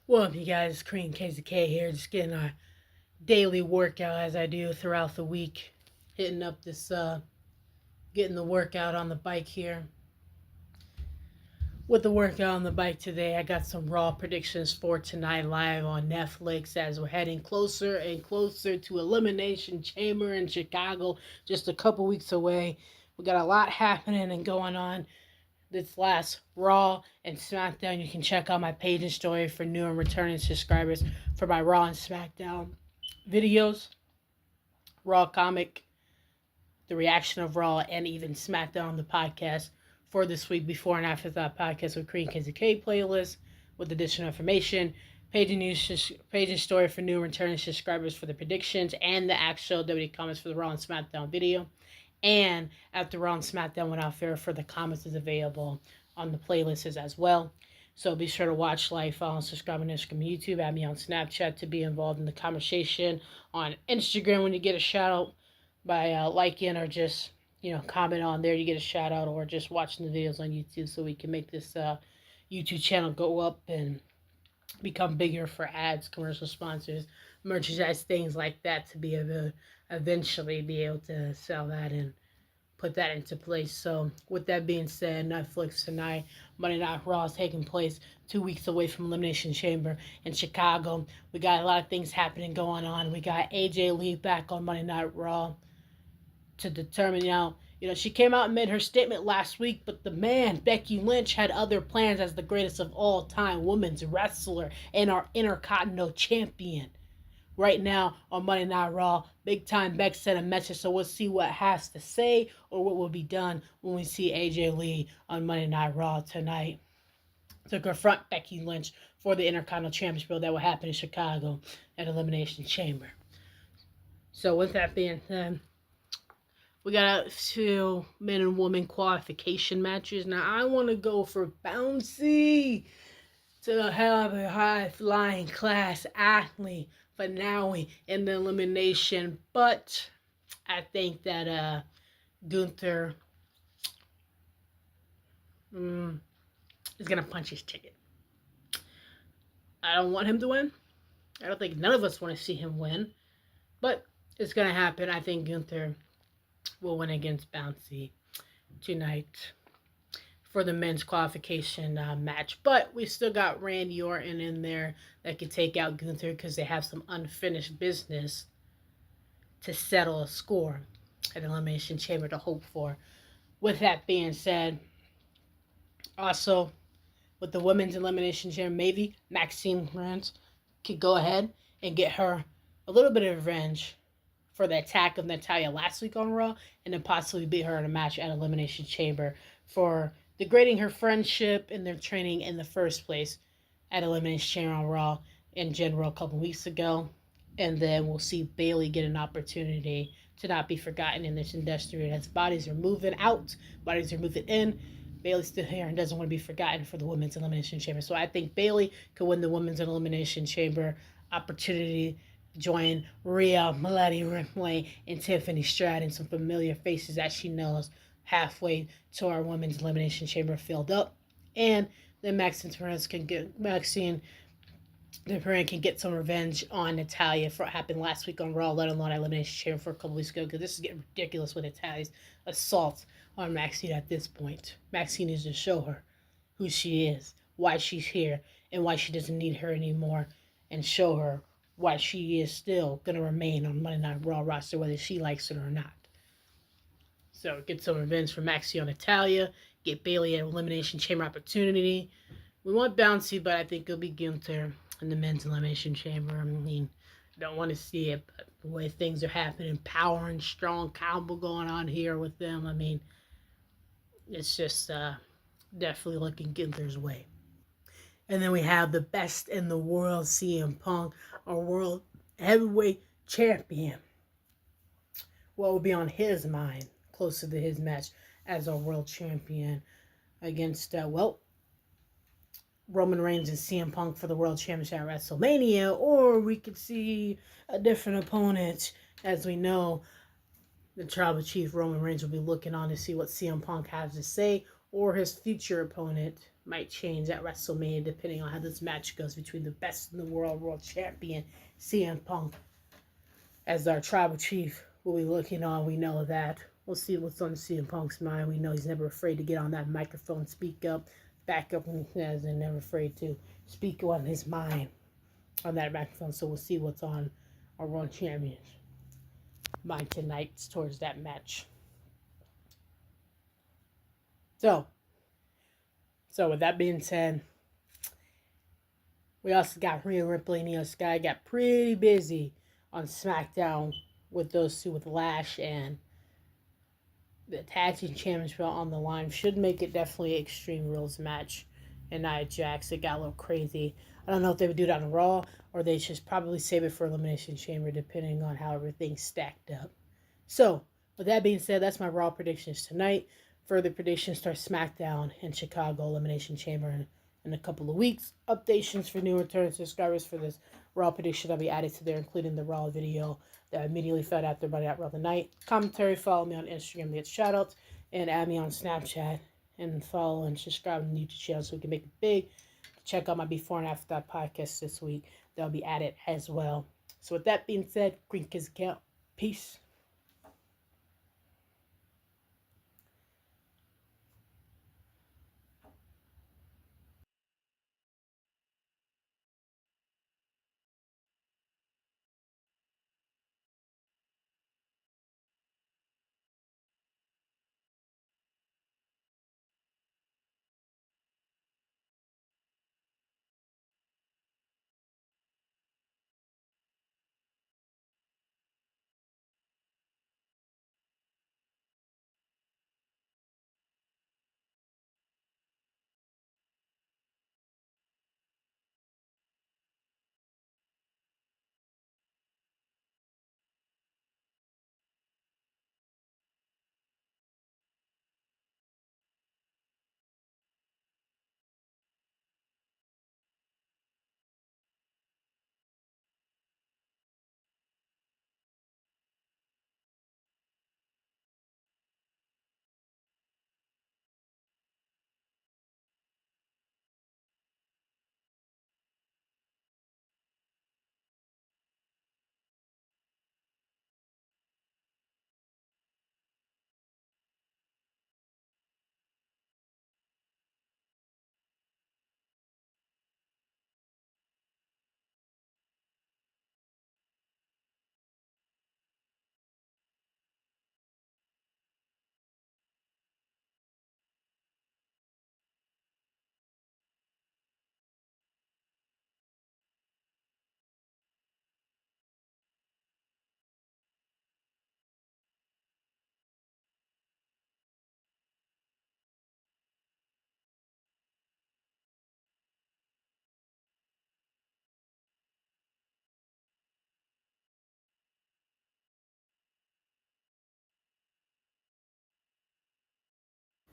Well, you guys, Cream KZK here, just getting a daily workout as I do throughout the week. Hitting up this, getting the workout on the bike here. With the workout on the bike today, I got some Raw predictions for tonight live on Netflix as we're heading closer and closer to Elimination Chamber in Chicago, just a couple weeks away. We got a lot happening and going on this last Raw and SmackDown. You can check out my page and story for new and returning subscribers for my Raw and SmackDown videos, Raw comic, the reaction of Raw, and even SmackDown on the podcast for this week before and after that podcast with Korean Kids K playlist with additional information. Page and story for new and returning subscribers for the predictions and the actual WWE comments for the Raw and SmackDown video. And after Raw and SmackDown went out fair for the comments is available on the playlists as well. So be sure to watch, like, follow, and subscribe on Instagram, YouTube. Add me on Snapchat to be involved in the conversation. On Instagram, when you get a shout out by liking or just comment on there, you get a shout out, or just watching the videos on YouTube, so we can make this YouTube channel go up and become bigger for ads, commercial sponsors, merchandise, things like that, to be able to eventually be able to sell that and put that into place. So with that being said, Netflix tonight, Monday Night Raw is taking place 2 weeks away from Elimination Chamber in Chicago. We got a lot of things happening going on. We got AJ Lee back on Monday Night Raw to determine she came out and made her statement last week, but the man, Becky Lynch, had other plans as the greatest of all time women's wrestler and our Intercontinental Champion. Right now on Monday Night Raw, Big Time Beck sent a message, so we'll see what has to say or what will be done when we see AJ Lee on Monday Night Raw tonight to confront Becky Lynch for the Intercontinental Championship that will happen in Chicago at Elimination Chamber. So with that being said, we got 2 men and women qualification matches. Now I want to go for Bouncy to have a high-flying class athlete finale in the elimination, but I think that Gunther is gonna punch his ticket. I don't want him to win. I don't think none of us want to see him win, but it's gonna happen. I think Gunther will win against Bouncy tonight for the men's qualification match. But we still got Randy Orton in there that could take out Gunther because they have some unfinished business to settle a score at Elimination Chamber to hope for. With that being said, also with the women's Elimination Chamber, maybe Maxine Rance could go ahead and get her a little bit of revenge for the attack of Natalya last week on Raw, and then possibly beat her in a match at Elimination Chamber for degrading her friendship and their training in the first place at Elimination Chamber on Raw in general a couple weeks ago. And then we'll see Bayley get an opportunity to not be forgotten in this industry as bodies are moving out, bodies are moving in. Bayley's still here and doesn't want to be forgotten for the Women's Elimination Chamber. So I think Bayley could win the Women's Elimination Chamber opportunity, join Rhea, Melody Ripley, and Tiffany Stratton, some familiar faces that she knows, halfway to our Women's Elimination Chamber filled up. And then Maxine Perrin can get some revenge on Natalya for what happened last week on Raw, let alone Elimination Chamber for a couple weeks ago, because this is getting ridiculous with Natalya's assault on Maxine at this point. Maxine needs to show her who she is, why she's here, and why she doesn't need her anymore, and show her why she is still going to remain on Monday Night Raw roster, whether she likes it or not. So get some revenge for Maxie on Natalya, get Bayley an Elimination Chamber opportunity. We want Bouncy, but I think it'll be Gunther in the men's Elimination Chamber. I mean, don't want to see it, but the way things are happening, power and strong combo going on here with them, I mean, it's just definitely looking Gunther's way. And then we have the best in the world, CM Punk, our world heavyweight champion. What will be on his mind closer to his match as our world champion against, Roman Reigns and CM Punk for the world championship at WrestleMania, or we could see a different opponent. As we know, the Tribal Chief Roman Reigns will be looking on to see what CM Punk has to say, or his future opponent might change at WrestleMania depending on how this match goes between the best in the world champion CM Punk as our tribal chief. We'll be looking on. We know that. We'll see what's on CM Punk's mind. We know he's never afraid to get on that microphone, speak up, back up when he says, and never afraid to speak on his mind on that microphone. So we'll see what's on our world champion's mind tonight towards that match. So with that being said, we also got Rhea Ripley and Io Sky got pretty busy on SmackDown with those two, with Lash and the tag team championship on the line. Should make it definitely an Extreme Rules match. And Nia Jax, it got a little crazy. I don't know if they would do that on Raw or they should probably save it for Elimination Chamber depending on how everything's stacked up. So, with that being said, that's my Raw predictions tonight. Further predictions start SmackDown and Chicago Elimination Chamber in a couple of weeks. Updates for new return subscribers for this Raw prediction will be added to there, including the Raw video that immediately fed after Monday Night Raw the night. Commentary, follow me on Instagram to get shoutouts, and add me on Snapchat, and follow and subscribe to the YouTube channel so we can make it big. Check out my before and after that podcast this week. They'll be added as well. So with that being said, Green Kids Account. Peace.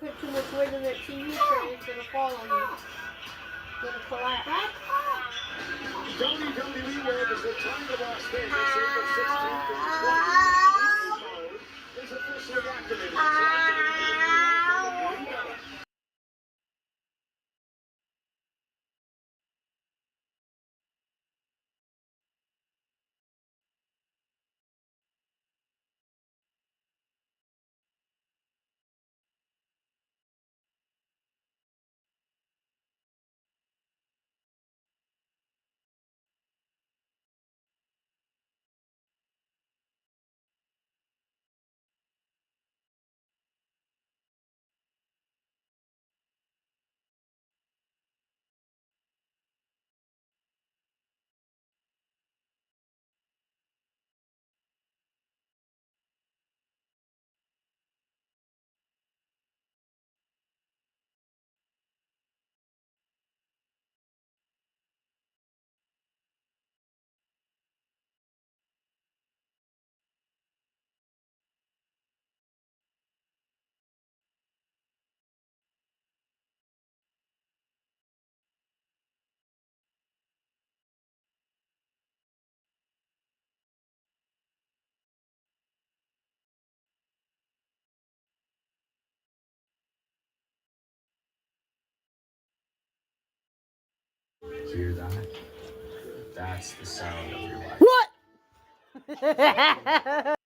Put too much weight on that TV tray, it's gonna fall on you. It's gonna collapse. WWE World is returning to Las Vegas April 16th and 20th. Is officially activated. Hear that? That's the sound of your life. What?